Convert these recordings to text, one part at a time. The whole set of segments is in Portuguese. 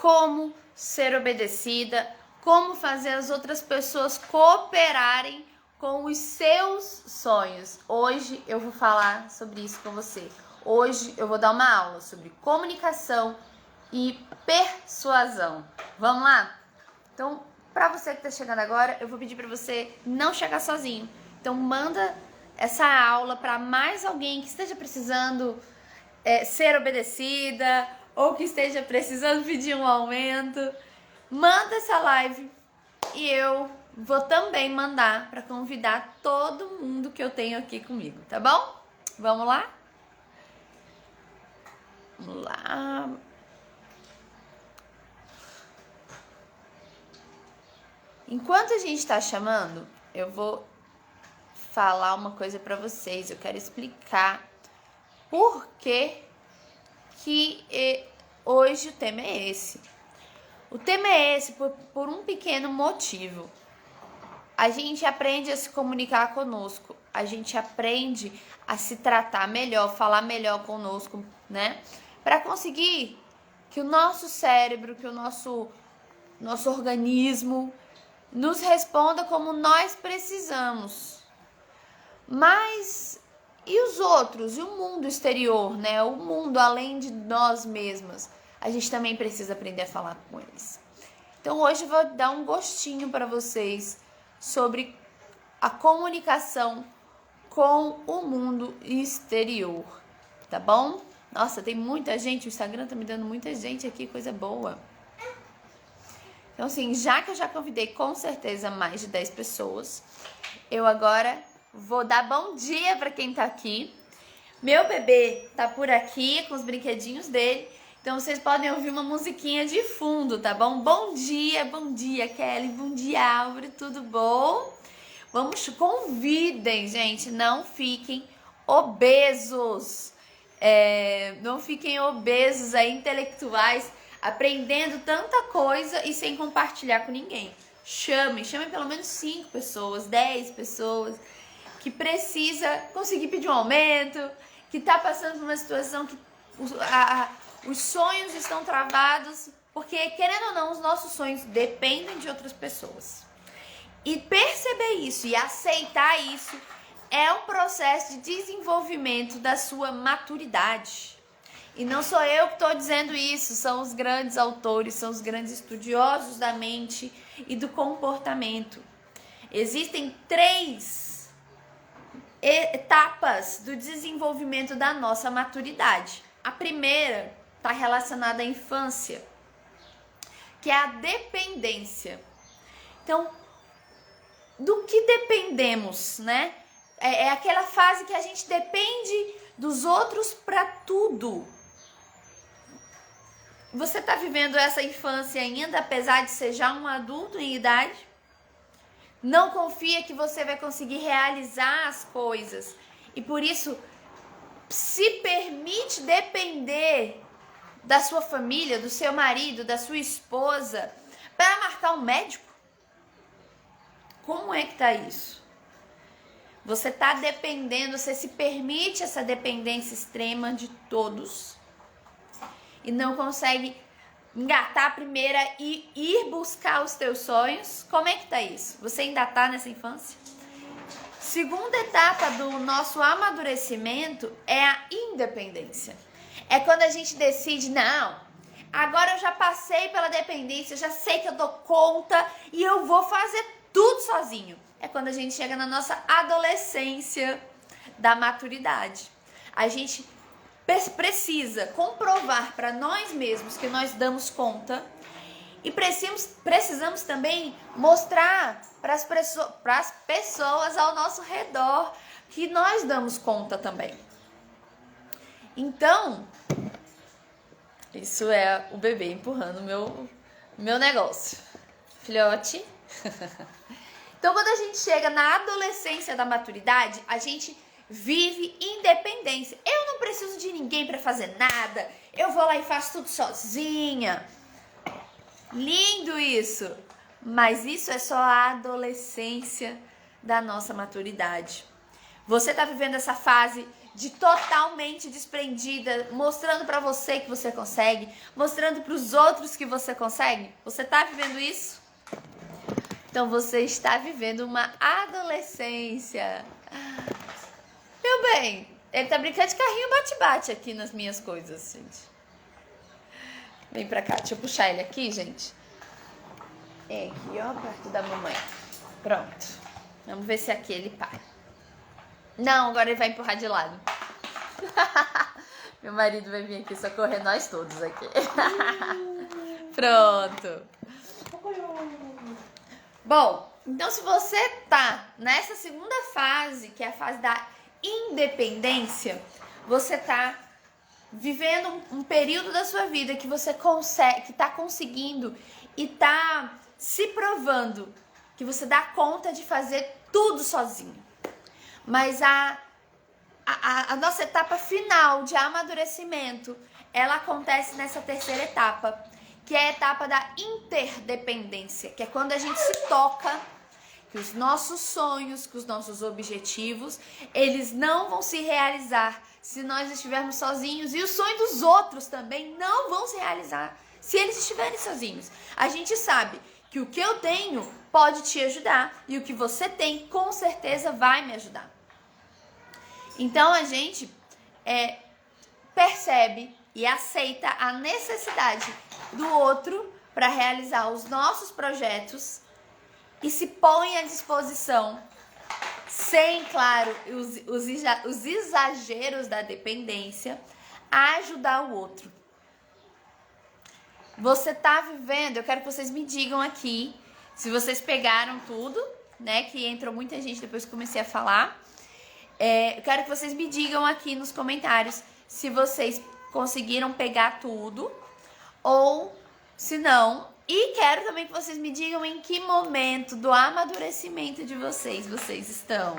como ser obedecida, como fazer as outras pessoas cooperarem com os seus sonhos. Hoje eu vou falar sobre isso com você. Hoje eu vou dar uma aula sobre comunicação e persuasão. Vamos lá? Então, para você que está chegando agora, eu vou pedir para você não chegar sozinho. Então, manda essa aula para mais alguém que esteja precisando ser obedecida ou que esteja precisando pedir um aumento. Manda essa live e eu vou também mandar para convidar todo mundo que eu tenho aqui comigo, tá bom? Vamos lá? Vamos lá. Enquanto a gente está chamando, eu vou falar uma coisa para vocês. Eu quero explicar por que hoje o tema é esse. O tema é esse por um pequeno motivo. A gente aprende a se comunicar conosco, a gente aprende a se tratar melhor, falar melhor conosco, né? Para conseguir que o nosso cérebro, que o nosso organismo nos responda como nós precisamos. Mas e os outros? E o mundo exterior, né? O mundo além de nós mesmas? A gente também precisa aprender a falar com eles. Então hoje eu vou dar um gostinho para vocês sobre a comunicação com o mundo exterior, tá bom? Nossa, tem muita gente, o Instagram tá me dando muita gente aqui, coisa boa. Então assim, já que eu já convidei com certeza mais de 10 pessoas, eu agora vou dar bom dia para quem tá aqui. Meu bebê tá por aqui com os brinquedinhos dele. Então, vocês podem ouvir uma musiquinha de fundo, tá bom? Bom dia, Kelly, bom dia, Álvaro, tudo bom? Convidem, gente, não fiquem obesos. Não fiquem obesos aí, intelectuais, aprendendo tanta coisa e sem compartilhar com ninguém. Chamem pelo menos 5 pessoas, 10 pessoas, que precisa conseguir pedir um aumento, que tá passando por uma situação que os sonhos estão travados, porque, querendo ou não, os nossos sonhos dependem de outras pessoas. E perceber isso e aceitar isso é um processo de desenvolvimento da sua maturidade. E não sou eu que estou dizendo isso, são os grandes autores, são os grandes estudiosos da mente e do comportamento. Existem 3 etapas do desenvolvimento da nossa maturidade. A primeira está relacionada à infância, que é a dependência. Então, do que dependemos, né? É aquela fase que a gente depende dos outros para tudo. Você está vivendo essa infância ainda, apesar de ser já um adulto em idade? Não confia que você vai conseguir realizar as coisas e por isso se permite depender da sua família, do seu marido, da sua esposa para marcar um médico? Como é que tá isso? Você tá dependendo, você se permite essa dependência extrema de todos e não consegue engatar a primeira e ir buscar os teus sonhos? Como é que tá isso? Você ainda tá nessa infância? Segunda etapa do nosso amadurecimento é a independência. É quando a gente decide, não, agora eu já passei pela dependência, eu já sei que eu dou conta e eu vou fazer tudo sozinho. É quando a gente chega na nossa adolescência da maturidade. A gente precisa comprovar para nós mesmos que nós damos conta e precisamos também mostrar para as pessoas ao nosso redor que nós damos conta também. Então, isso é o bebê empurrando meu negócio. Filhote. Então, quando a gente chega na adolescência da maturidade, a gente vive independência. Eu não preciso de ninguém para fazer nada. Eu vou lá e faço tudo sozinha. Lindo isso. Mas isso é só a adolescência da nossa maturidade. Você está vivendo essa fase de totalmente desprendida, mostrando pra você que você consegue, mostrando pros outros que você consegue? Você tá vivendo isso? Então você está vivendo uma adolescência. Meu bem, ele tá brincando de carrinho bate-bate aqui nas minhas coisas, gente. Vem pra cá, deixa eu puxar ele aqui, gente. É aqui, ó, perto da mamãe. Pronto. Vamos ver se aqui ele para. Não, agora ele vai empurrar de lado. Meu marido vai vir aqui socorrer nós todos aqui. Pronto. Bom, então se você tá nessa segunda fase, que é a fase da independência, você tá vivendo um período da sua vida que você consegue, que tá conseguindo e tá se provando que você dá conta de fazer tudo sozinho. Mas a nossa etapa final de amadurecimento, ela acontece nessa terceira etapa, que é a etapa da interdependência, que é quando a gente se toca que os nossos sonhos, que os nossos objetivos, eles não vão se realizar se nós estivermos sozinhos, e os sonhos dos outros também não vão se realizar se eles estiverem sozinhos. A gente sabe que o que eu tenho pode te ajudar e o que você tem com certeza vai me ajudar. Então a gente percebe e aceita a necessidade do outro para realizar os nossos projetos e se põe à disposição, sem, claro, os exageros da dependência, a ajudar o outro. Você tá vivendo, eu quero que vocês me digam aqui, se vocês pegaram tudo, né, que entrou muita gente depois que comecei a falar. Eu quero que vocês me digam aqui nos comentários se vocês conseguiram pegar tudo ou se não. E quero também que vocês me digam em que momento do amadurecimento de vocês estão.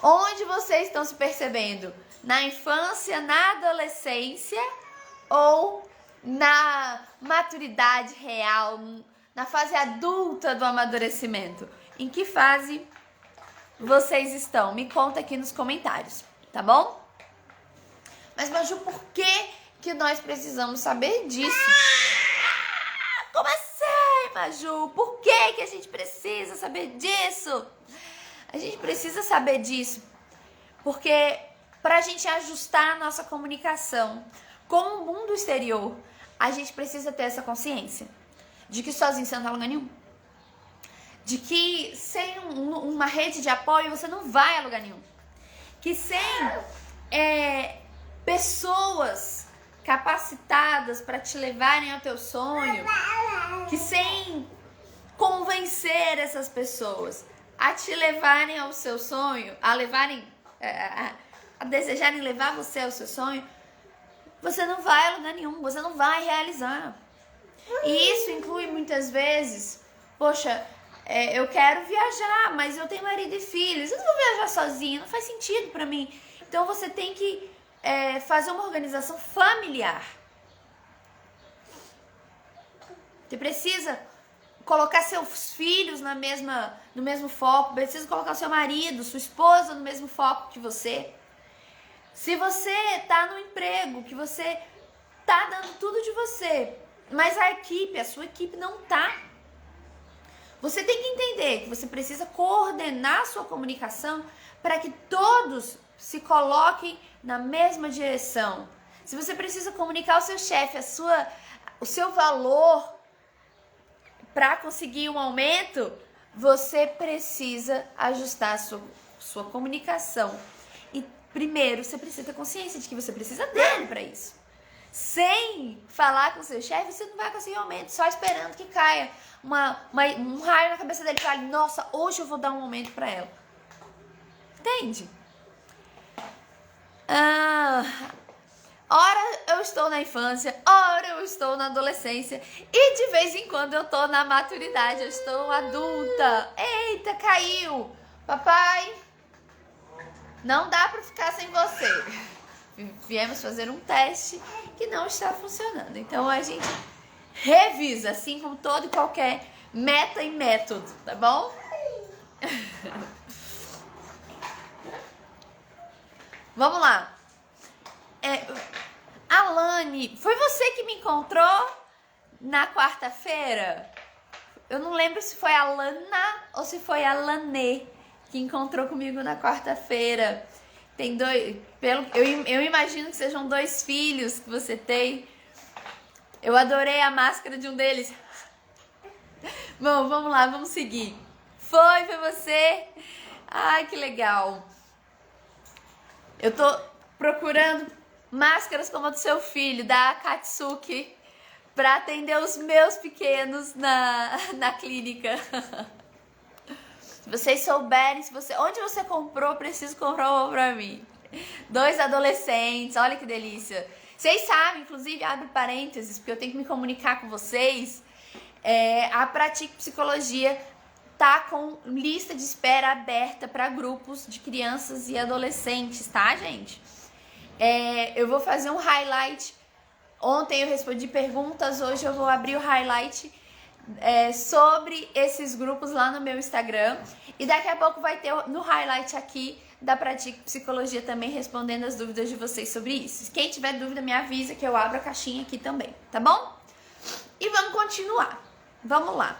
Onde vocês estão se percebendo? Na infância, na adolescência ou na maturidade real, na fase adulta do amadurecimento? Em que fase vocês estão? Me conta aqui nos comentários, tá bom? Mas, Maju, por que nós precisamos saber disso? Como assim, Maju? Por que a gente precisa saber disso? A gente precisa saber disso porque para a gente ajustar a nossa comunicação com o mundo exterior, a gente precisa ter essa consciência de que sozinho você não tá em lugar nenhum. De que sem uma rede de apoio você não vai a lugar nenhum. Que sem pessoas capacitadas para te levarem ao teu sonho, que sem convencer essas pessoas a te levarem ao seu sonho, a desejarem levar você ao seu sonho, você não vai a lugar nenhum, você não vai realizar. E isso inclui muitas vezes, poxa, eu quero viajar, mas eu tenho marido e filhos, eu não vou viajar sozinha, não faz sentido pra mim. Então você tem que fazer uma organização familiar. Você precisa colocar seus filhos no mesmo foco, precisa colocar o seu marido, sua esposa no mesmo foco que você. Se você tá no emprego, que você tá dando tudo de você, mas a sua equipe não tá. Você tem que entender que você precisa coordenar a sua comunicação para que todos se coloquem na mesma direção. Se você precisa comunicar ao seu chefe o seu valor para conseguir um aumento, você precisa ajustar a sua comunicação. E primeiro, você precisa ter consciência de que você precisa dele para isso. Sem falar com o seu chefe, você não vai conseguir aumento, só esperando que caia um raio na cabeça dele e fale, nossa, hoje eu vou dar um aumento para ela. Entende? Ora eu estou na infância, ora eu estou na adolescência e de vez em quando eu estou na maturidade, eu estou adulta. Eita, caiu! Papai, não dá para ficar sem você. Viemos fazer um teste que não está funcionando. Então a gente revisa, assim como todo e qualquer meta e método, tá bom? Vamos lá. Alane, foi você que me encontrou na quarta-feira? Eu não lembro se foi a Lana ou se foi a Lanê que encontrou comigo na quarta-feira. Tem dois... Eu imagino que sejam 2 filhos que você tem. Eu adorei a máscara de um deles. Bom, vamos lá, vamos seguir. Foi você? Ai, que legal. Eu tô procurando máscaras como a do seu filho, da Katsuki, para atender os meus pequenos na clínica. Se vocês souberem, onde você comprou, preciso comprar uma pra mim. 2 adolescentes, olha que delícia. Vocês sabem, inclusive, abre parênteses, porque eu tenho que me comunicar com vocês. A Pratique Psicologia tá com lista de espera aberta para grupos de crianças e adolescentes, tá, gente? Eu vou fazer um highlight. Ontem eu respondi perguntas, hoje eu vou abrir o highlight sobre esses grupos lá no meu Instagram. E daqui a pouco vai ter no highlight aqui da Pratique Psicologia também respondendo as dúvidas de vocês sobre isso. Quem tiver dúvida me avisa que eu abro a caixinha aqui também, tá bom? E vamos continuar. Vamos lá.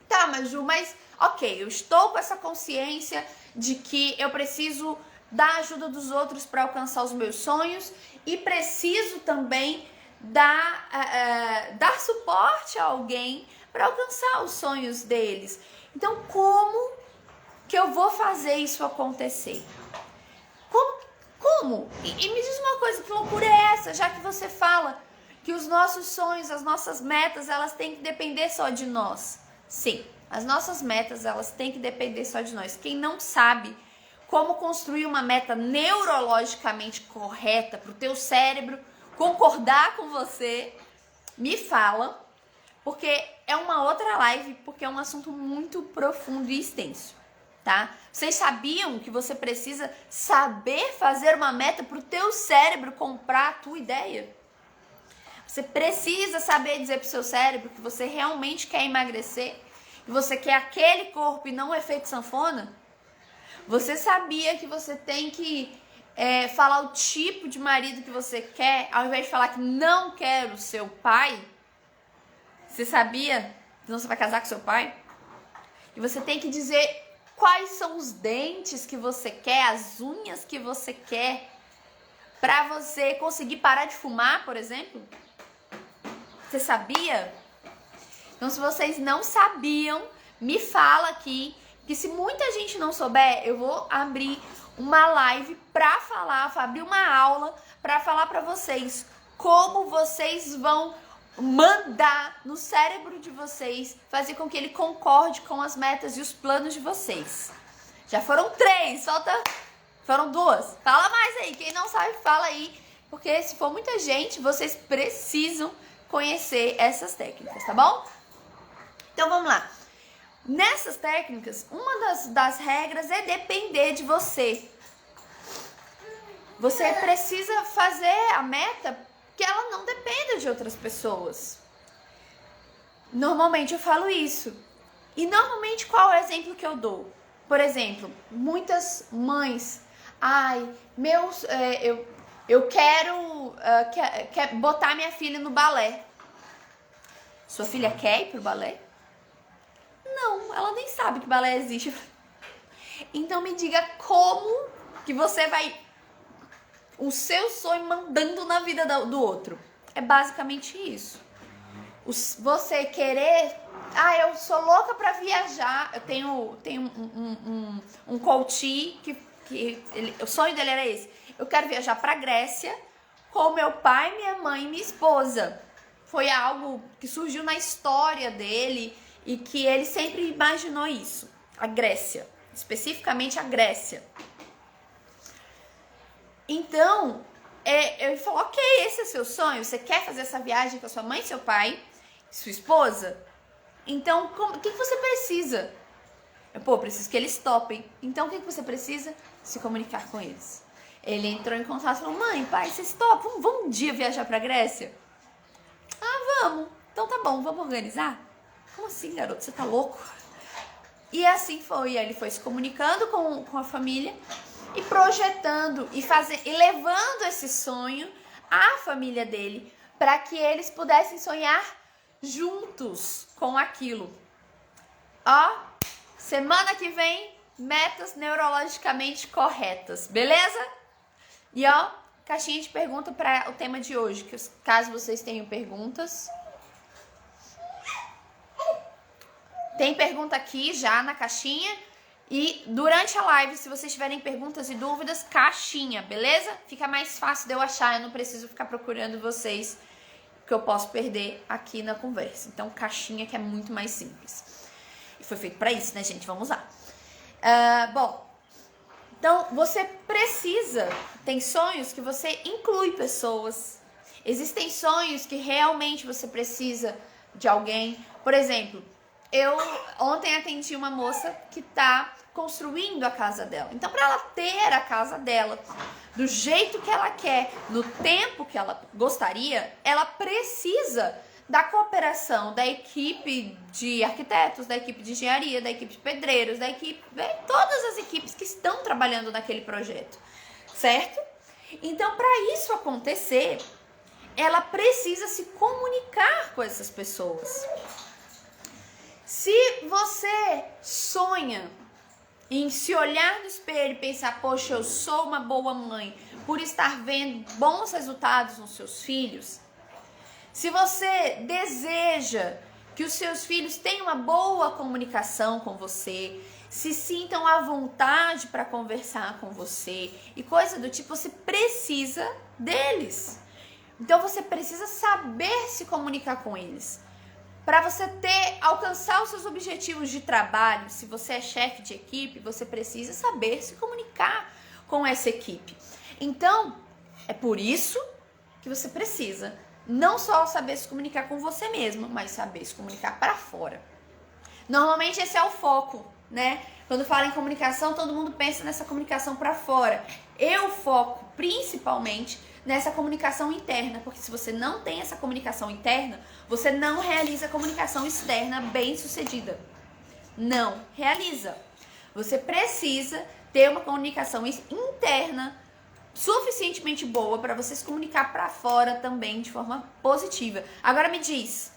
Tá, Maju, mas ok, eu estou com essa consciência de que eu preciso da ajuda dos outros para alcançar os meus sonhos e preciso também dar suporte a alguém para alcançar os sonhos deles. Então, como que eu vou fazer isso acontecer? Como? E me diz uma coisa, que loucura é essa? Já que você fala que os nossos sonhos, as nossas metas, elas têm que depender só de nós. Sim, as nossas metas, elas têm que depender só de nós. Quem não sabe como construir uma meta neurologicamente correta para o teu cérebro concordar com você, me fala, porque é uma outra live, porque é um assunto muito profundo e extenso, tá? Vocês sabiam que você precisa saber fazer uma meta para o teu cérebro comprar a tua ideia? Você precisa saber dizer pro seu cérebro que você realmente quer emagrecer, que você quer aquele corpo e não o efeito sanfona? Você sabia que você tem que falar o tipo de marido que você quer, ao invés de falar que não quer o seu pai? Você sabia? Senão você vai casar com seu pai? E você tem que dizer quais são os dentes que você quer, as unhas que você quer, pra você conseguir parar de fumar, por exemplo? Você sabia? Então, se vocês não sabiam, me fala aqui, que se muita gente não souber, eu vou abrir uma live pra falar, vou abrir uma aula pra falar pra vocês como vocês vão mandar no cérebro de vocês, fazer com que ele concorde com as metas e os planos de vocês. Já foram 3, foram 2. Fala mais aí, quem não sabe, fala aí, porque se for muita gente, vocês precisam conhecer essas técnicas, tá bom? Então vamos lá. Nessas técnicas, uma das regras é depender de você. Você precisa fazer a meta que ela não dependa de outras pessoas. Normalmente eu falo isso. E normalmente qual é o exemplo que eu dou? Por exemplo, muitas mães, eu quero botar minha filha no balé. Sua filha quer ir pro balé? Não, ela nem sabe que balé existe. Então me diga como que você vai o seu sonho mandando na vida do outro. É basicamente isso. Você querer... eu sou louca pra viajar. Eu tenho um coach que o sonho dele era esse. Eu quero viajar pra Grécia com meu pai, minha mãe e minha esposa. Foi algo que surgiu na história dele e que ele sempre imaginou isso. A Grécia. Especificamente a Grécia. Então, ele falou, ok, esse é seu sonho? Você quer fazer essa viagem com a sua mãe, seu pai, sua esposa? Então, o que você precisa? Preciso que eles topem. Então, o que você precisa? Se comunicar com eles. Ele entrou em contato e falou, mãe, pai, vocês topam? Vamos um dia viajar pra Grécia? Vamos. Então tá bom, vamos organizar? Como assim, garoto? Você tá louco? E assim foi. Ele foi se comunicando com a família e projetando e levando esse sonho à família dele, para que eles pudessem sonhar juntos com aquilo. Ó, semana que vem, metas neurologicamente corretas, beleza? E ó, caixinha de pergunta para o tema de hoje, que caso vocês tenham perguntas. Tem pergunta aqui já na caixinha. E durante a live, se vocês tiverem perguntas e dúvidas, caixinha, beleza? Fica mais fácil de eu achar, eu não preciso ficar procurando vocês, que eu posso perder aqui na conversa. Então, caixinha que é muito mais simples. E foi feito pra isso, né, gente? Vamos lá. Bom, então você precisa, tem sonhos que você inclui pessoas. Existem sonhos que realmente você precisa de alguém. Por exemplo, eu ontem atendi uma moça que tá construindo a casa dela. Então, para ela ter a casa dela do jeito que ela quer, no tempo que ela gostaria, ela precisa da cooperação da equipe de arquitetos, da equipe de engenharia, da equipe de pedreiros, da equipe, todas as equipes que estão trabalhando naquele projeto, certo? Então, para isso acontecer, ela precisa se comunicar com essas pessoas. Se você sonha em se olhar no espelho e pensar, poxa, eu sou uma boa mãe por estar vendo bons resultados nos seus filhos, se você deseja que os seus filhos tenham uma boa comunicação com você, se sintam à vontade para conversar com você e coisa do tipo, você precisa deles. Então você precisa saber se comunicar com eles. Para você alcançar os seus objetivos de trabalho, se você é chefe de equipe, você precisa saber se comunicar com essa equipe. Então, é por isso que você precisa não só saber se comunicar com você mesmo, mas saber se comunicar para fora. Normalmente esse é o foco, né? Quando fala em comunicação, todo mundo pensa nessa comunicação para fora. Eu foco principalmente nessa comunicação interna, porque se você não tem essa comunicação interna, você não realiza a comunicação externa bem sucedida. Não realiza. Você precisa ter uma comunicação interna suficientemente boa para você se comunicar para fora também de forma positiva. Agora me diz,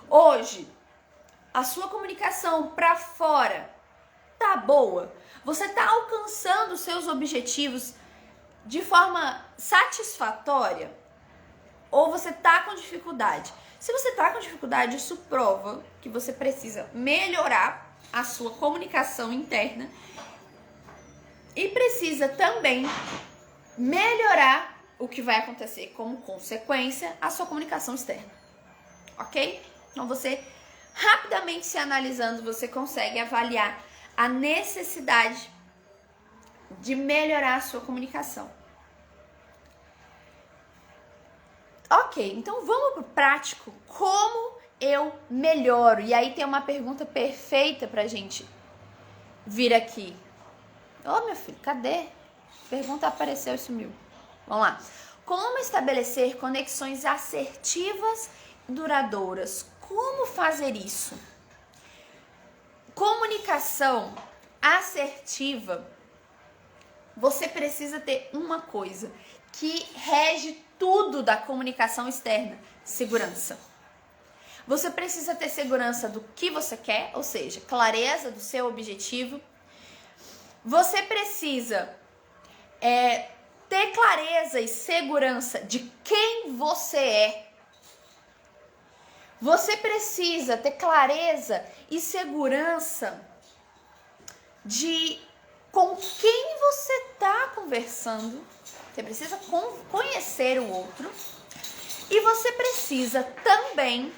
hoje, a sua comunicação para fora tá boa? Você tá alcançando os seus objetivos de forma satisfatória? Ou você tá com dificuldade? Se você tá com dificuldade, isso prova que você precisa melhorar a sua comunicação interna e precisa também melhorar o que vai acontecer como consequência a sua comunicação externa. Ok? Então você, rapidamente se analisando, você consegue avaliar a necessidade de melhorar a sua comunicação. Ok, então vamos pro prático. Como eu melhoro? E aí tem uma pergunta perfeita pra gente vir aqui. Ô, meu filho, cadê? Pergunta apareceu e sumiu. Vamos lá. Como estabelecer conexões assertivas e duradouras? Como fazer isso? Comunicação assertiva, você precisa ter uma coisa que rege tudo da comunicação externa: segurança. Você precisa ter segurança do que você quer, ou seja, clareza do seu objetivo. Você precisa ter clareza e segurança de quem você é. Você precisa ter clareza e segurança de com quem você está conversando. Você precisa conhecer o outro. E você precisa também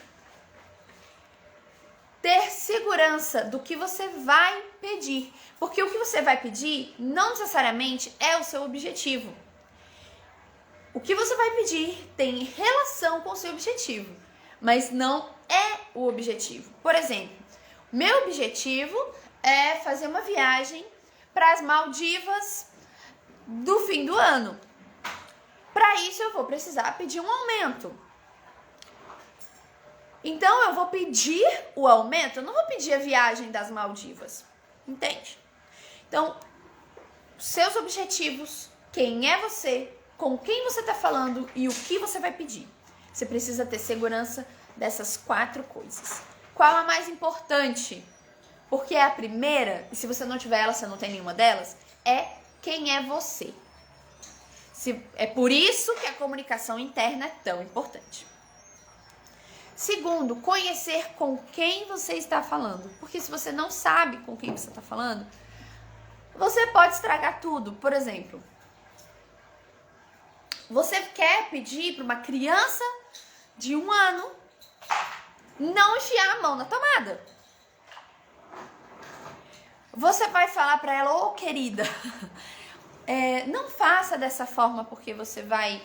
ter segurança do que você vai pedir. Porque o que você vai pedir não necessariamente é o seu objetivo. O que você vai pedir tem relação com o seu objetivo, mas não é o objetivo. Por exemplo, meu objetivo é fazer uma viagem para as Maldivas do fim do ano. Para isso eu vou precisar pedir um aumento. Então eu vou pedir o aumento, eu não vou pedir a viagem das Maldivas. Entende? Então, seus objetivos, quem é você, com quem você está falando e o que você vai pedir. Você precisa ter segurança dessas 4 coisas. Qual a mais importante? Porque é a primeira, e se você não tiver ela, você não tem nenhuma delas, é quem é você. É por isso que a comunicação interna é tão importante. Segundo, conhecer com quem você está falando. Porque se você não sabe com quem você está falando, você pode estragar tudo. Por exemplo, você quer pedir para uma criança de 1 ano não enfiar a mão na tomada. Você vai falar para ela, ô querida, não faça dessa forma porque você vai,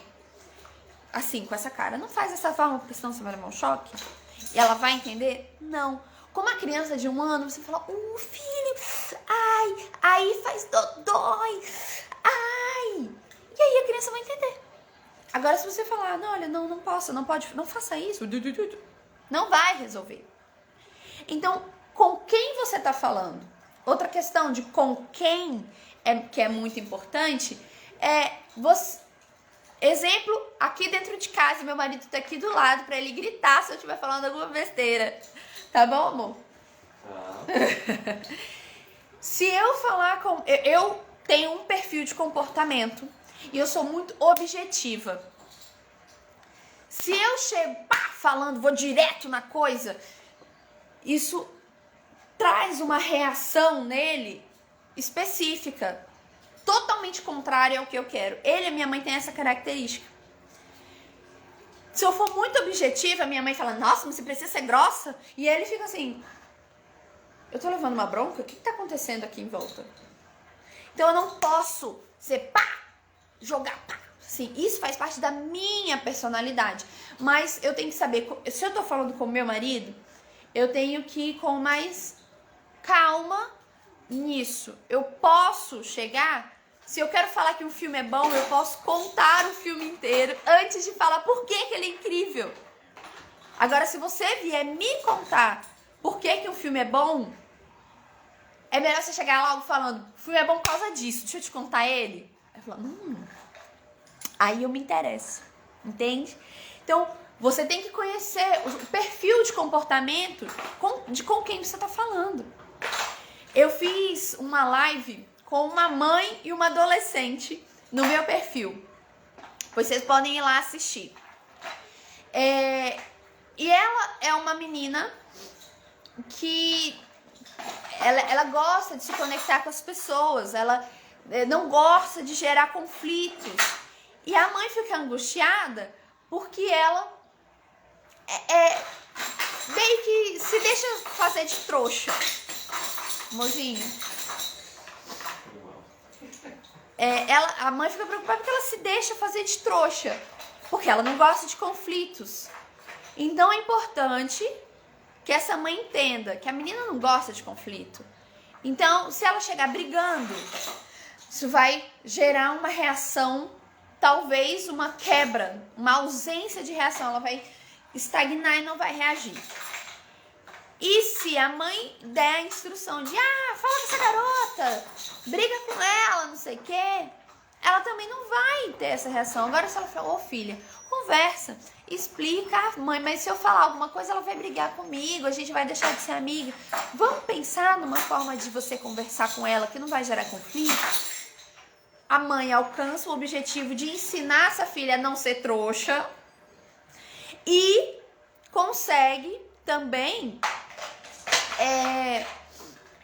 assim, com essa cara. Não faz dessa forma porque senão você vai levar um choque. E ela vai entender? Não. Como a criança de 1 ano, você fala, filho, ai, aí faz dói, ai. E aí a criança vai entender. Agora se você falar, não, olha, não posso, não pode, não faça isso, não vai resolver. Então, com quem você tá falando? Outra questão de com quem, que é muito importante, você... Exemplo, aqui dentro de casa, meu marido tá aqui do lado pra ele gritar se eu estiver falando alguma besteira. Tá bom, amor? Se eu falar com... Eu tenho um perfil de comportamento e eu sou muito objetiva. Se eu chego falando, vou direto na coisa, isso traz uma reação nele específica, totalmente contrária ao que eu quero. Ele e minha mãe têm essa característica. Se eu for muito objetiva, minha mãe fala, nossa, mas você precisa ser grossa. E ele fica assim, eu tô levando uma bronca? O que tá acontecendo aqui em volta? Então eu não posso ser jogar Sim, isso faz parte da minha personalidade. Mas eu tenho que saber, se eu tô falando com o meu marido, eu tenho que ir com mais calma nisso. Eu posso chegar, se eu quero falar que um filme é bom, eu posso contar o filme inteiro antes de falar por que ele é incrível. Agora, se você vier me contar por que um filme é bom, é melhor você chegar logo falando, o filme é bom por causa disso, deixa eu te contar ele. Aí eu falo, aí eu me interesso, entende? Então, você tem que conhecer o perfil de comportamento com quem você está falando. Eu fiz uma live com uma mãe e uma adolescente no meu perfil. Vocês podem ir lá assistir. E ela é uma menina que ela gosta de se conectar com as pessoas. Ela não gosta de gerar conflitos. E a mãe fica angustiada porque ela meio que se deixa fazer de trouxa. Mozinho. A mãe fica preocupada porque ela se deixa fazer de trouxa. Porque ela não gosta de conflitos. Então é importante que essa mãe entenda que a menina não gosta de conflito. Então, se ela chegar brigando, isso vai gerar uma reação, talvez uma quebra, uma ausência de reação. Ela vai estagnar e não vai reagir. E se a mãe der a instrução de, fala com essa garota, briga com ela, não sei o quê, ela também não vai ter essa reação. Agora, se ela falar, filha, conversa, explica, mãe, mas se eu falar alguma coisa, ela vai brigar comigo, a gente vai deixar de ser amiga. Vamos pensar numa forma de você conversar com ela que não vai gerar conflito? A mãe alcança o objetivo de ensinar essa filha a não ser trouxa e consegue também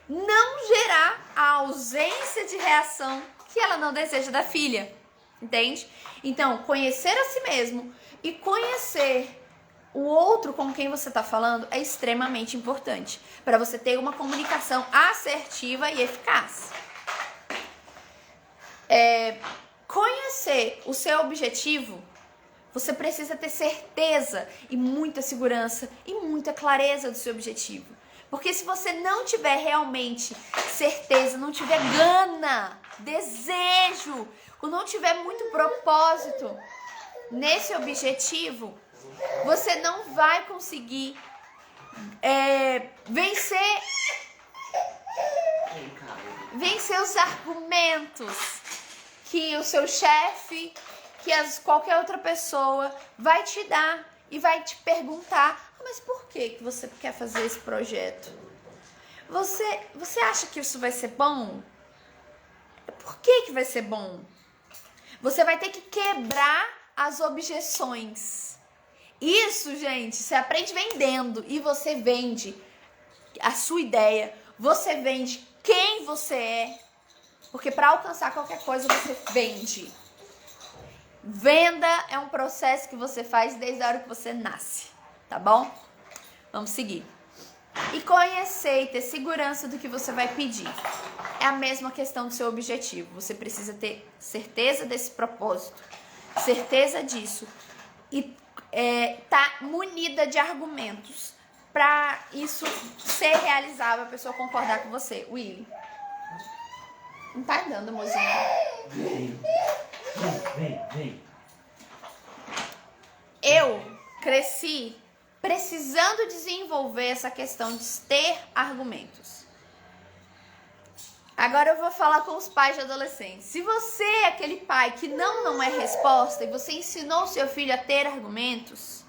não gerar a ausência de reação que ela não deseja da filha, entende? Então, conhecer a si mesmo e conhecer o outro com quem você está falando é extremamente importante para você ter uma comunicação assertiva e eficaz. Conhecer o seu objetivo, você precisa ter certeza e muita segurança e muita clareza do seu objetivo. Porque se você não tiver realmente certeza, não tiver gana, desejo, ou não tiver muito propósito nesse objetivo, você não vai conseguir vencer Vencer os argumentos que o seu chefe, que qualquer outra pessoa vai te dar e vai te perguntar: mas por que você quer fazer esse projeto? Você acha que isso vai ser bom? Por que vai ser bom? Você vai ter que quebrar as objeções. Isso, gente, você aprende vendendo e você vende a sua ideia, você vende quem você é, porque para alcançar qualquer coisa você vende. Venda é um processo que você faz desde a hora que você nasce, tá bom? Vamos seguir. E conhecer e ter segurança do que você vai pedir. É a mesma questão do seu objetivo. Você precisa ter certeza desse propósito, certeza disso e tá munida de argumentos para isso ser realizável, a pessoa concordar com você. Willy. Não tá andando, mozinho. Vem. Eu cresci precisando desenvolver essa questão de ter argumentos. Agora eu vou falar com os pais de adolescentes. Se você é aquele pai que não é resposta e você ensinou seu filho a ter argumentos,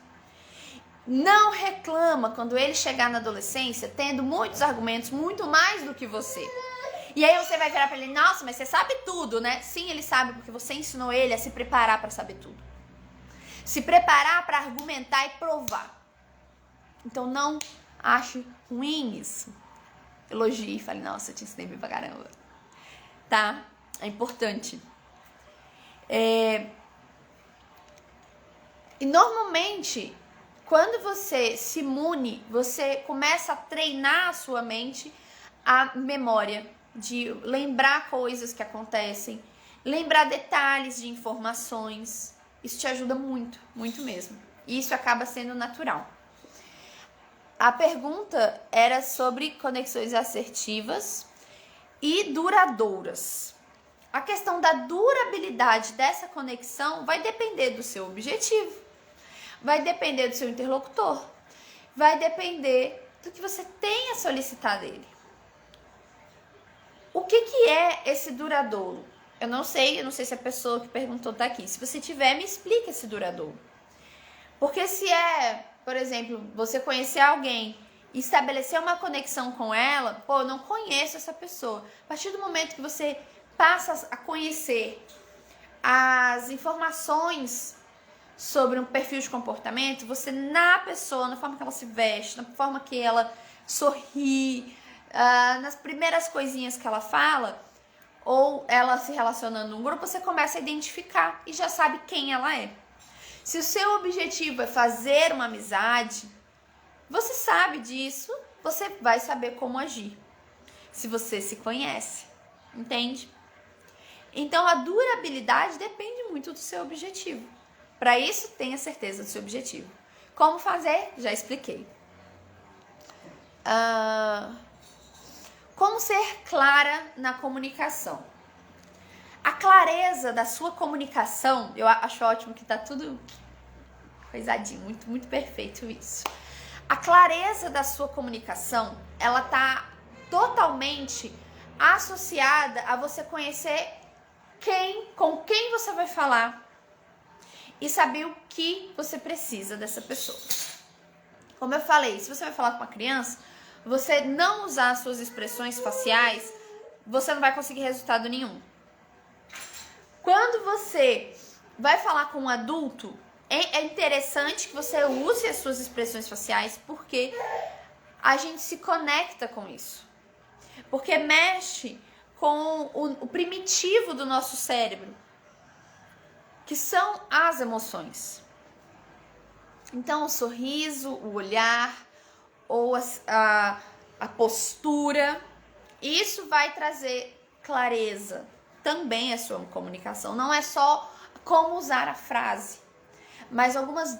não reclama quando ele chegar na adolescência tendo muitos argumentos, muito mais do que você. E aí você vai virar pra ele: nossa, mas você sabe tudo, né? Sim, ele sabe, porque você ensinou ele a se preparar para saber tudo. Se preparar para argumentar e provar. Então não ache ruim isso. Elogie e fale: nossa, eu te ensinei bem pra caramba. Tá? É importante. E normalmente, quando você se mune, você começa a treinar a sua mente, a memória, de lembrar coisas que acontecem, lembrar detalhes de informações. Isso te ajuda muito, muito mesmo. E isso acaba sendo natural. A pergunta era sobre conexões assertivas e duradouras. A questão da durabilidade dessa conexão vai depender do seu objetivo, vai depender do seu interlocutor, vai depender do que você tem a solicitar dele. O que é esse duradouro? Eu não sei se a pessoa que perguntou tá aqui. Se você tiver, me explica esse duradouro. Porque se é, por exemplo, você conhecer alguém e estabelecer uma conexão com ela, eu não conheço essa pessoa. A partir do momento que você passa a conhecer as informações sobre um perfil de comportamento, você na pessoa, na forma que ela se veste, na forma que ela sorri, nas primeiras coisinhas que ela fala, ou ela se relacionando num grupo, você começa a identificar e já sabe quem ela é. Se o seu objetivo é fazer uma amizade, você sabe disso, você vai saber como agir. Se você se conhece, entende? Então a durabilidade depende muito do seu objetivo. Para isso, tenha certeza do seu objetivo. Como fazer? Já expliquei. Como ser clara na comunicação? A clareza da sua comunicação, eu acho ótimo que tá tudo coisadinho, muito, muito perfeito isso. A clareza da sua comunicação, ela tá totalmente associada a você conhecer com quem você vai falar e saber o que você precisa dessa pessoa. Como eu falei, se você vai falar com uma criança, você não usar suas expressões faciais, você não vai conseguir resultado nenhum. Quando você vai falar com um adulto, é interessante que você use as suas expressões faciais, porque a gente se conecta com isso. Porque mexe com o primitivo do nosso cérebro, que são as emoções. Então, o sorriso, o olhar, ou a postura, isso vai trazer clareza também a sua comunicação. Não é só como usar a frase, mas algumas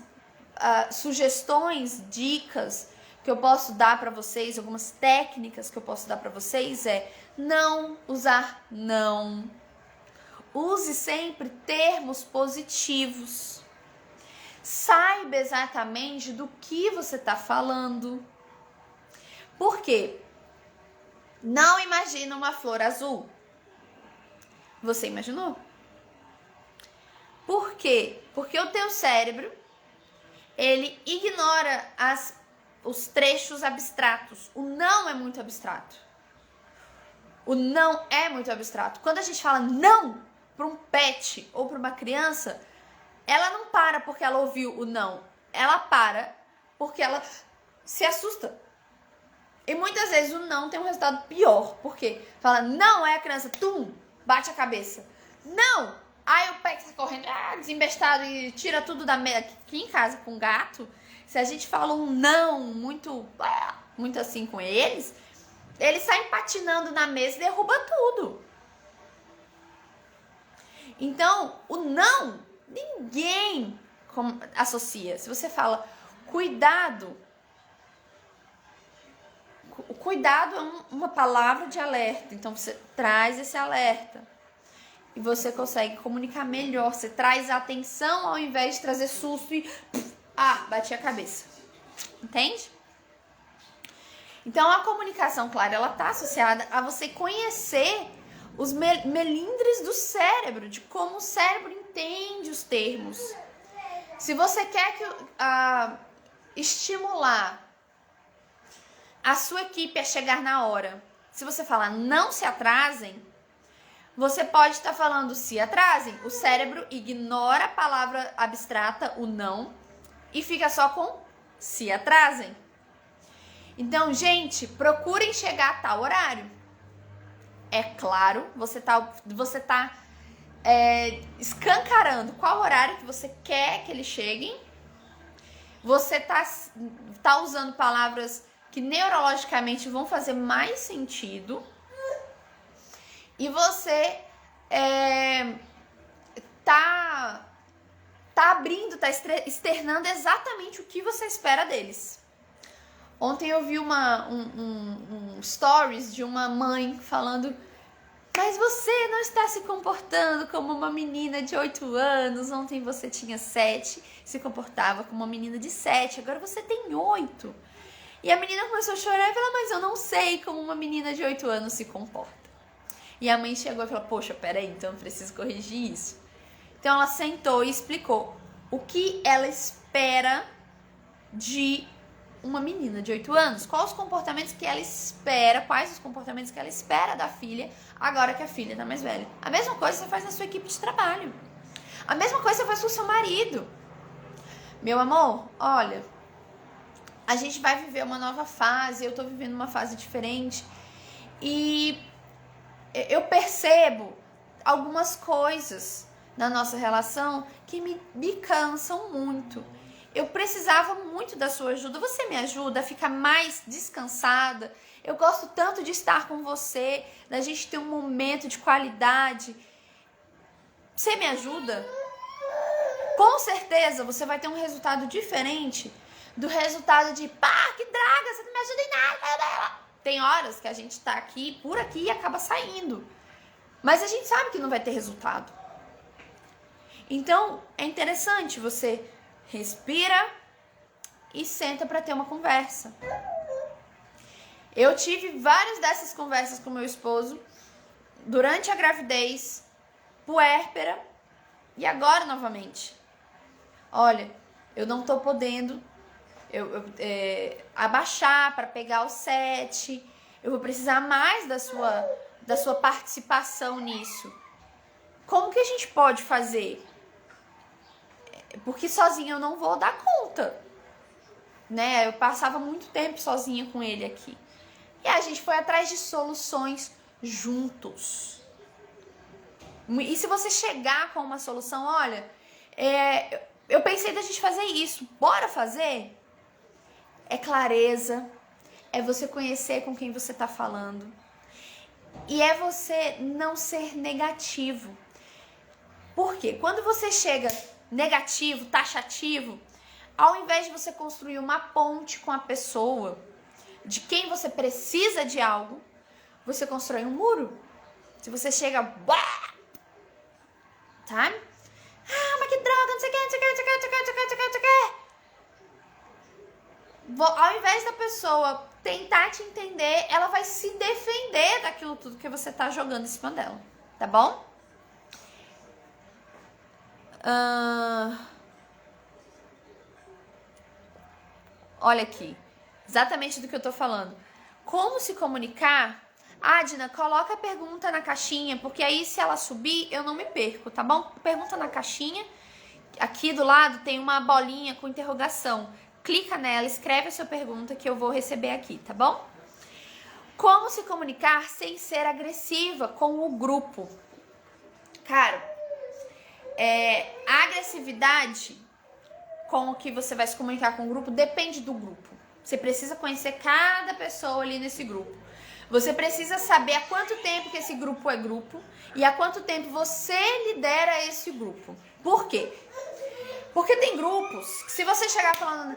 sugestões, dicas que eu posso dar para vocês, algumas técnicas que eu posso dar para vocês é não usar não. Use sempre termos positivos. Saiba exatamente do que você está falando. Por quê? Não imagina uma flor azul. Você imaginou? Por quê? Porque o teu cérebro, ele ignora os trechos abstratos. O não é muito abstrato. O não é muito abstrato. Quando a gente fala não para um pet ou para uma criança, ela não para porque ela ouviu o não. Ela para porque ela se assusta. E muitas vezes o não tem um resultado pior. Porque fala não, é a criança, bate a cabeça. Não! Aí o pet tá correndo, desembestado e tira tudo da mesa. Aqui em casa com gato, se a gente fala um não muito assim com eles saem patinando na mesa e derruba tudo. Então, o não, ninguém associa. Se você fala cuidado, o cuidado é uma palavra de alerta. Então, você traz esse alerta. E você consegue comunicar melhor. Você traz atenção ao invés de trazer susto e bati a cabeça. Entende? Então, a comunicação, claro, ela está associada a você conhecer os melindres do cérebro, de como o cérebro entende os termos. Se você quer estimular a sua equipe a chegar na hora, se você falar não se atrasem, você pode estar falando se atrasem. O cérebro ignora a palavra abstrata, o não, e fica só com se atrasem. Então, gente, procurem chegar a tal horário. É claro, você tá escancarando qual horário que você quer que eles cheguem. Você tá usando palavras que neurologicamente vão fazer mais sentido. E você tá abrindo, tá externando exatamente o que você espera deles. Ontem eu vi um stories de uma mãe falando: mas você não está se comportando como uma menina de 8 anos. Ontem você tinha 7, se comportava como uma menina de 7, agora você tem 8. E a menina começou a chorar e falou: mas eu não sei como uma menina de 8 anos se comporta. E a mãe chegou e falou: poxa, peraí, então eu preciso corrigir isso. Então ela sentou e explicou o que ela espera de uma menina de 8 anos, quais os comportamentos que ela espera da filha, agora que a filha tá mais velha. A mesma coisa você faz na sua equipe de trabalho. A mesma coisa você faz com o seu marido. Meu amor, olha, a gente vai viver uma nova fase, eu tô vivendo uma fase diferente, e eu percebo algumas coisas na nossa relação que me cansam muito. Eu precisava muito da sua ajuda. Você me ajuda a ficar mais descansada? Eu gosto tanto de estar com você, da gente ter um momento de qualidade. Você me ajuda? Com certeza você vai ter um resultado diferente do resultado de que draga, você não me ajuda em nada. Tem horas que a gente tá aqui, por aqui, e acaba saindo. Mas a gente sabe que não vai ter resultado. Então, é interessante você respira e senta para ter uma conversa. Eu tive várias dessas conversas com meu esposo durante a gravidez, puérpera e agora novamente. Olha, eu não tô podendo abaixar para pegar o 7. Eu vou precisar mais da sua participação nisso. Como que a gente pode fazer? Porque sozinha eu não vou dar conta, né? Eu passava muito tempo sozinha com ele aqui. E a gente foi atrás de soluções juntos. E se você chegar com uma solução, olha, eu pensei da gente fazer isso, bora fazer? É clareza, é você conhecer com quem você tá falando. E é você não ser negativo. Por quê? Quando você chega negativo, taxativo, ao invés de você construir uma ponte com a pessoa, de quem você precisa de algo, você constrói um muro. Se você chega, sabe? Mas que droga, não sei o que. ao invés da pessoa tentar te entender, ela vai se defender daquilo tudo que você tá jogando em cima dela, tá bom? Olha aqui, exatamente do que eu tô falando. Como se comunicar? Dina, coloca a pergunta na caixinha, porque aí se ela subir, eu não me perco, tá bom? Pergunta na caixinha. Aqui do lado tem uma bolinha com interrogação. Clica nela, escreve a sua pergunta que eu vou receber aqui, tá bom? Como se comunicar sem ser agressiva com o grupo? Cara, a agressividade com o que você vai se comunicar com o grupo depende do grupo. Você precisa conhecer cada pessoa ali nesse grupo. Você precisa saber há quanto tempo que esse grupo é grupo e há quanto tempo você lidera esse grupo. Por quê? Porque tem grupos que se você chegar falando: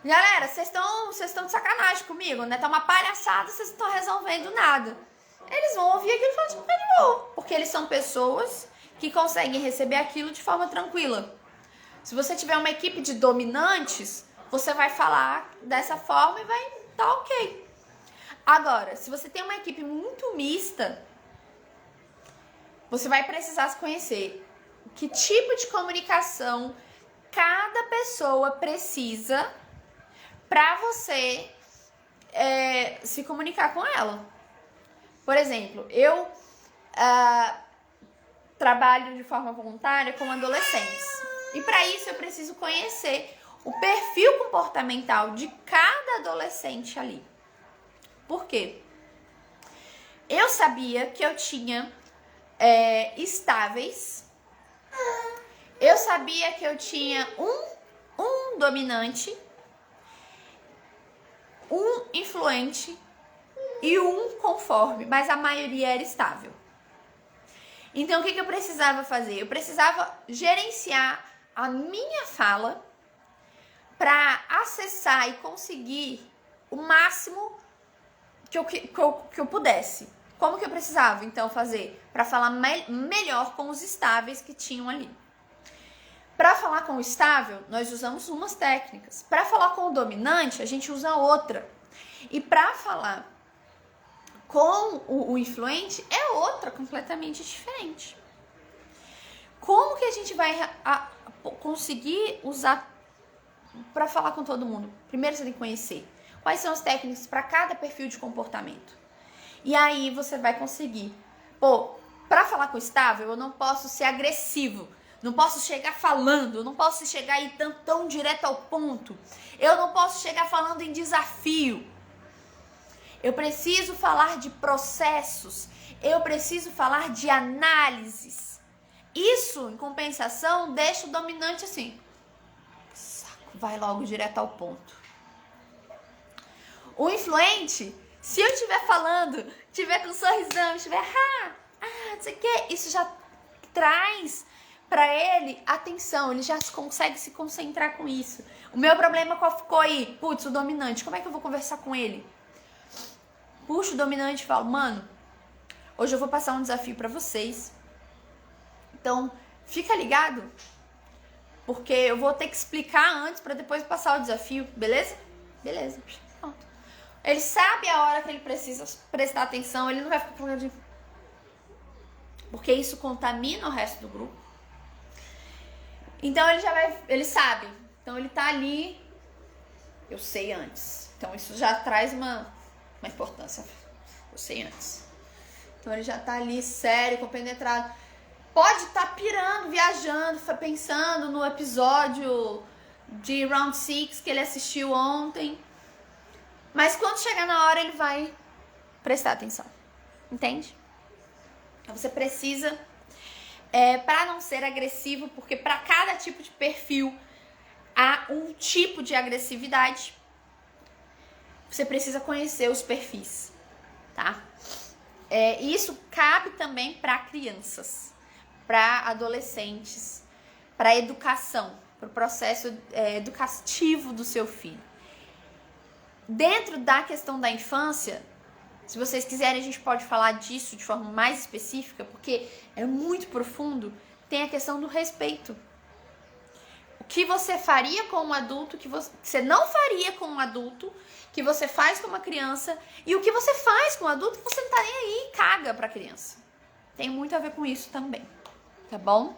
galera, vocês estão de sacanagem comigo, né? Tá uma palhaçada, vocês não estão resolvendo nada. Eles vão ouvir aquilo e falar tipo, de boa. Porque eles são pessoas que conseguem receber aquilo de forma tranquila. Se você tiver uma equipe de dominantes, você vai falar dessa forma e vai tá ok. Agora, se você tem uma equipe muito mista, você vai precisar se conhecer. Que tipo de comunicação cada pessoa precisa para você se comunicar com ela. Por exemplo, eu trabalho de forma voluntária com adolescentes. E para isso eu preciso conhecer o perfil comportamental de cada adolescente ali. Por quê? Eu sabia que eu tinha estáveis. Eu sabia que eu tinha um dominante, um influente e um conforme, mas a maioria era estável. Então, o que eu precisava fazer? Eu precisava gerenciar a minha fala para acessar e conseguir o máximo que eu pudesse. Como que eu precisava, então, fazer? Para falar melhor com os estáveis que tinham ali. Para falar com o estável, nós usamos umas técnicas. Para falar com o dominante, a gente usa outra. E para falar com o influente, é outra completamente diferente. Como que a gente vai conseguir usar para falar com todo mundo? Primeiro você tem que conhecer quais são as técnicas para cada perfil de comportamento. E aí você vai conseguir. Para falar com o estável, eu não posso ser agressivo. Não posso chegar falando, eu não posso chegar aí tão direto ao ponto. Eu não posso chegar falando em desafio. Eu preciso falar de processos. Eu preciso falar de análises. Isso, em compensação, deixa o dominante assim. Saco, vai logo direto ao ponto. O influente, se eu estiver falando, estiver com um sorrisão, estiver não sei o que, isso já traz para ele atenção, ele já consegue se concentrar com isso. O meu problema qual ficou aí? Putz, o dominante, como é que eu vou conversar com ele? Puxo o dominante e falo, mano, hoje eu vou passar um desafio para vocês. Então, fica ligado, porque eu vou ter que explicar antes para depois passar o desafio, beleza? Beleza, pronto. Ele sabe a hora que ele precisa prestar atenção, ele não vai ficar falando de... Porque isso contamina o resto do grupo. Então ele sabe. Então ele tá ali, eu sei antes. Então isso já traz uma importância. Eu sei antes. Então ele já tá ali sério, compenetrado. Pode estar pirando, viajando, pensando no episódio de Round 6 que ele assistiu ontem. Mas quando chegar na hora ele vai prestar atenção. Entende? Então você precisa... para não ser agressivo, porque para cada tipo de perfil há um tipo de agressividade. Você precisa conhecer os perfis, tá? Isso cabe também para crianças, para adolescentes, para educação, para o processo educativo do seu filho. Dentro da questão da infância, se vocês quiserem, a gente pode falar disso de forma mais específica, porque é muito profundo. Tem a questão do respeito. que você faria com um adulto, que você não faria com um adulto, que você faz com uma criança, e o que você faz com um adulto que você não tá nem aí, caga pra criança. Tem muito a ver com isso também, tá bom?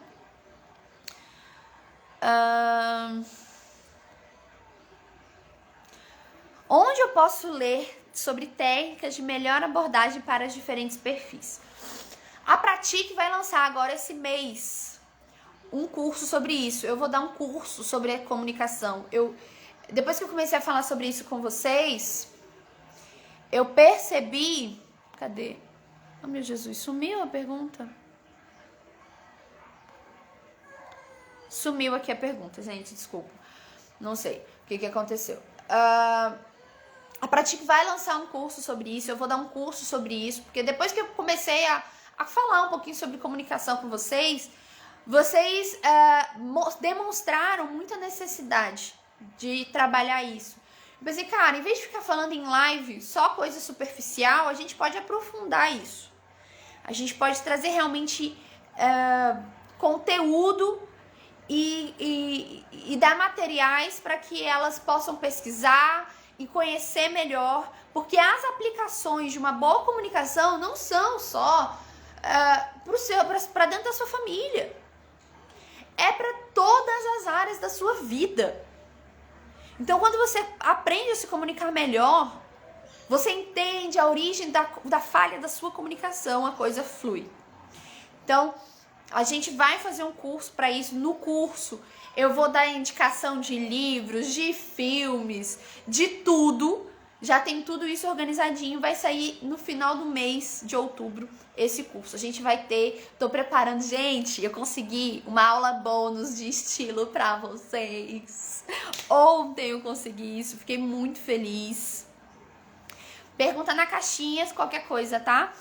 Onde eu posso ler sobre técnicas de melhor abordagem para diferentes perfis? A Pratique vai lançar agora esse mês um curso sobre isso. Eu vou dar um curso sobre a comunicação. Depois que eu comecei a falar sobre isso com vocês, eu percebi... Cadê? Oh, meu Jesus, sumiu a pergunta? Sumiu aqui a pergunta, gente, desculpa. Não sei o que aconteceu. A Pratique vai lançar um curso sobre isso, eu vou dar um curso sobre isso, porque depois que eu comecei a falar um pouquinho sobre comunicação com vocês, demonstraram muita necessidade de trabalhar isso. Eu pensei, cara, em vez de ficar falando em live só coisa superficial, a gente pode aprofundar isso. A gente pode trazer realmente conteúdo e dar materiais para que elas possam pesquisar e conhecer melhor, porque as aplicações de uma boa comunicação não são só para dentro da sua família. É para todas as áreas da sua vida. Então, quando você aprende a se comunicar melhor, você entende a origem da falha da sua comunicação, a coisa flui. Então, a gente vai fazer um curso para isso. No curso, eu vou dar indicação de livros, de filmes, de tudo. Já tem tudo isso organizadinho. Vai sair no final do mês de outubro esse curso. A gente vai ter... Tô preparando. Gente, eu consegui uma aula bônus de estilo para vocês. Ontem eu consegui isso. Fiquei muito feliz. Pergunta na caixinha, qualquer coisa, tá?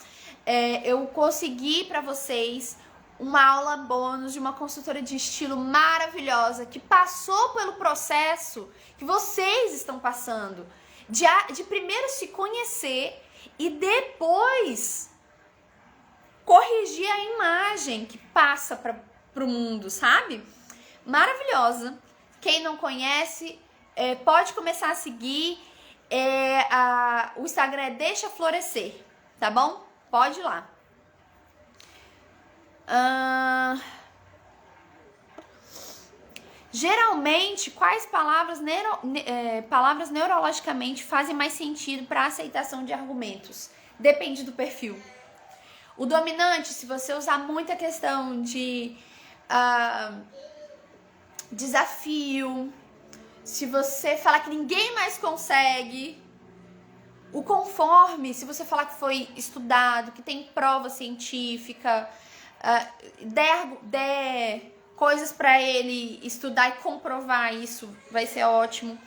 Eu consegui para vocês uma aula bônus de uma consultora de estilo maravilhosa que passou pelo processo que vocês estão passando. De primeiro se conhecer e depois corrigir a imagem que passa para o mundo, sabe? Maravilhosa. Quem não conhece, pode começar a seguir. O Instagram é Deixa Florescer, tá bom? Pode ir lá. Geralmente, quais palavras neurologicamente fazem mais sentido para a aceitação de argumentos? Depende do perfil. O dominante, se você usar muita questão de desafio, se você falar que ninguém mais consegue, o conforme, se você falar que foi estudado, que tem prova científica, der coisas para ele estudar e comprovar isso, vai ser ótimo.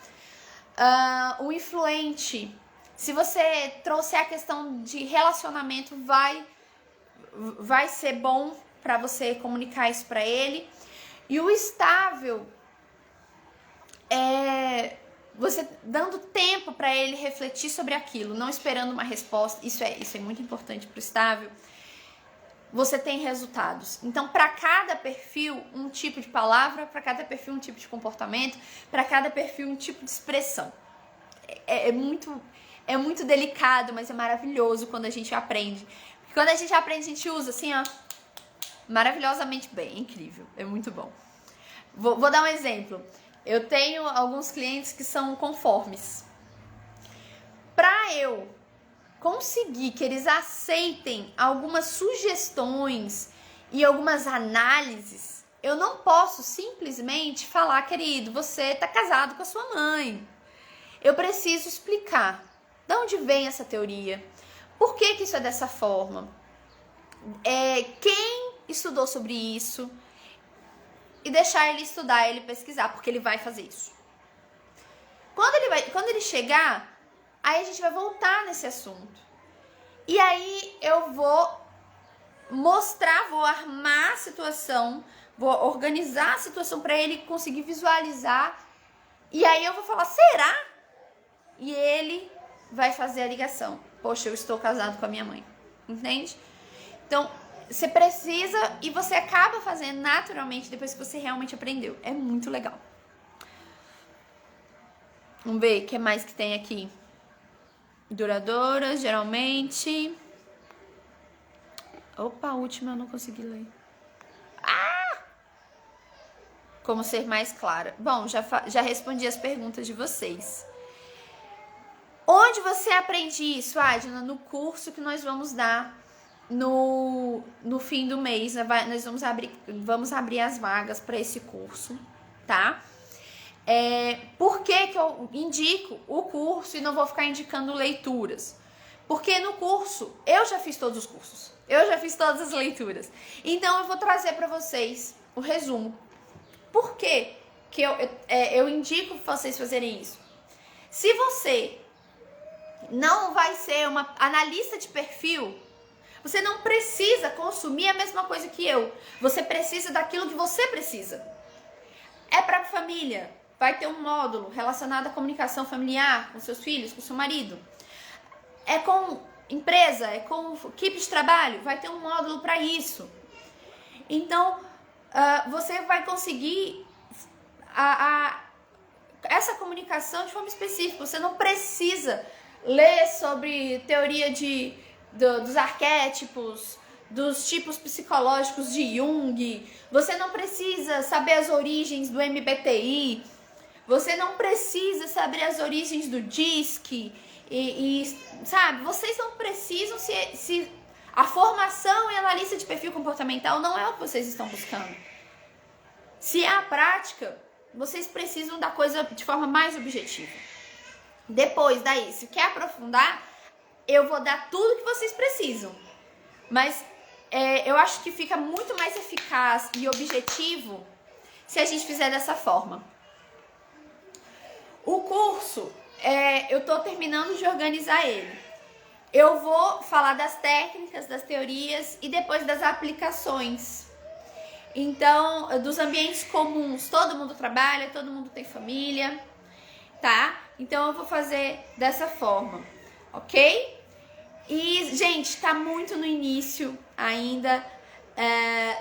O influente, se você trouxer a questão de relacionamento, vai ser bom para você comunicar isso para ele. E o estável, você dando tempo para ele refletir sobre aquilo, não esperando uma resposta. Isso é muito importante para o estável. Você tem resultados. Então, para cada perfil, um tipo de palavra, para cada perfil, um tipo de comportamento, para cada perfil, um tipo de expressão. É muito delicado, mas é maravilhoso quando a gente aprende. Porque quando a gente aprende, a gente usa assim, ó, maravilhosamente bem. É incrível, é muito bom. Vou dar um exemplo. Eu tenho alguns clientes que são conformes. Para eu conseguir que eles aceitem algumas sugestões e algumas análises, eu não posso simplesmente falar, querido, você tá casado com a sua mãe. Eu preciso explicar de onde vem essa teoria, por que isso é dessa forma, quem estudou sobre isso, e deixar ele estudar, ele pesquisar, porque ele vai fazer isso. Quando ele chegar, aí a gente vai voltar nesse assunto. E aí eu vou mostrar, vou armar a situação, vou organizar a situação para ele conseguir visualizar. E aí eu vou falar, será? E ele vai fazer a ligação. Poxa, eu estou casado com a minha mãe. Entende? Então, você precisa e você acaba fazendo naturalmente depois que você realmente aprendeu. É muito legal. Vamos ver o que mais que tem aqui. Duradouras, geralmente. Opa, a última eu não consegui ler. Como ser mais clara. Bom, já respondi as perguntas de vocês. Onde você aprende isso, Adna? No curso que nós vamos dar no fim do mês. Nós vamos abrir as vagas para esse curso, tá? Por que eu indico o curso e não vou ficar indicando leituras? Porque no curso, eu já fiz todos os cursos. Eu já fiz todas as leituras. Então, eu vou trazer para vocês o resumo. Por que eu indico vocês fazerem isso? Se você não vai ser uma analista de perfil, você não precisa consumir a mesma coisa que eu. Você precisa daquilo que você precisa. É para família. Vai ter um módulo relacionado à comunicação familiar com seus filhos, com seu marido. É com empresa, é com equipe de trabalho. Vai ter um módulo para isso. Então, você vai conseguir essa comunicação de forma específica. Você não precisa ler sobre teoria dos arquétipos, dos tipos psicológicos de Jung. Você não precisa saber as origens do MBTI. Você não precisa saber as origens do DISC. Sabe, vocês não precisam se a formação em analista de perfil comportamental não é o que vocês estão buscando. Se é a prática, vocês precisam da coisa de forma mais objetiva. Depois daí, se quer aprofundar, eu vou dar tudo que vocês precisam. Mas eu acho que fica muito mais eficaz e objetivo se a gente fizer dessa forma. O curso, eu tô terminando de organizar ele. Eu vou falar das técnicas, das teorias e depois das aplicações. Então, dos ambientes comuns, todo mundo trabalha, todo mundo tem família, tá? Então, eu vou fazer dessa forma, ok? E, gente, tá muito no início ainda.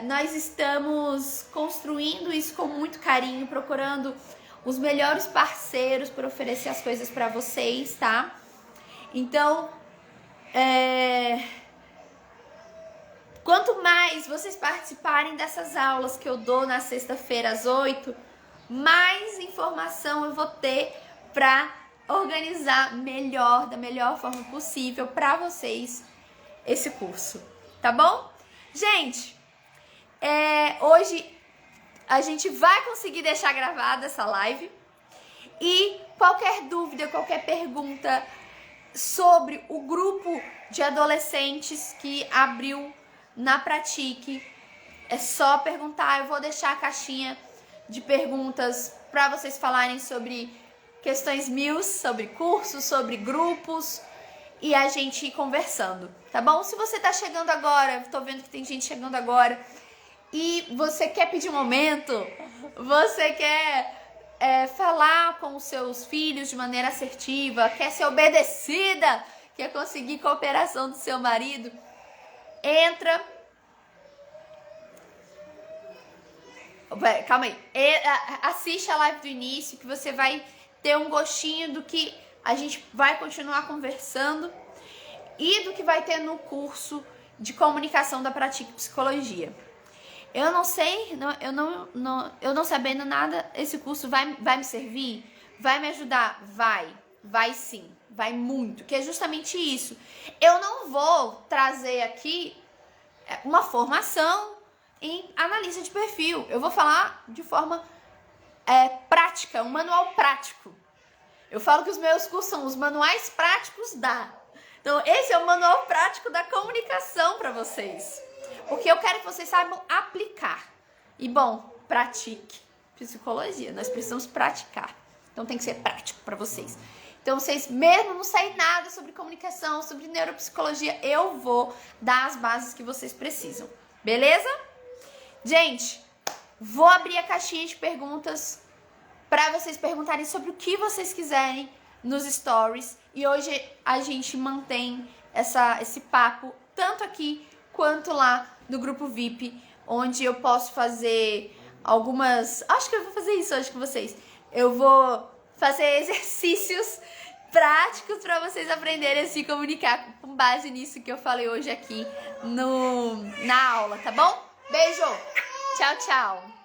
Nós estamos construindo isso com muito carinho, procurando os melhores parceiros para oferecer as coisas para vocês, tá? Então, quanto mais vocês participarem dessas aulas que eu dou na sexta-feira às 8, mais informação eu vou ter para organizar melhor, da melhor forma possível para vocês esse curso, tá bom? Gente, hoje a gente vai conseguir deixar gravada essa live e qualquer dúvida, qualquer pergunta sobre o grupo de adolescentes que abriu na Pratique, é só perguntar. Eu vou deixar a caixinha de perguntas para vocês falarem sobre questões mil, sobre cursos, sobre grupos e a gente ir conversando, tá bom? Se você tá chegando agora, tô vendo que tem gente chegando agora e você quer pedir um momento, você quer falar com os seus filhos de maneira assertiva, quer ser obedecida, quer conseguir cooperação do seu marido, entra. Calma aí. Assiste a live do início que você vai ter um gostinho do que a gente vai continuar conversando e do que vai ter no curso de comunicação da Pratique Psicologia. Eu não sei, eu não sabendo nada, esse curso vai me servir? Vai me ajudar? Vai sim, vai muito, que é justamente isso. Eu não vou trazer aqui uma formação em analista de perfil, eu vou falar de forma prática, um manual prático. Eu falo que os meus cursos são os manuais práticos Então, esse é o manual prático da comunicação para vocês. Porque eu quero que vocês saibam aplicar. E, bom, pratique psicologia. Nós precisamos praticar. Então, tem que ser prático para vocês. Então, vocês mesmo não sabem nada sobre comunicação, sobre neuropsicologia, eu vou dar as bases que vocês precisam. Beleza? Gente, vou abrir a caixinha de perguntas para vocês perguntarem sobre o que vocês quiserem nos stories. E hoje a gente mantém esse papo tanto aqui quanto lá no grupo VIP, onde eu posso fazer algumas... Acho que eu vou fazer isso hoje com vocês. Eu vou fazer exercícios práticos para vocês aprenderem a se comunicar com base nisso que eu falei hoje aqui na aula, tá bom? Beijo! Tchau, tchau!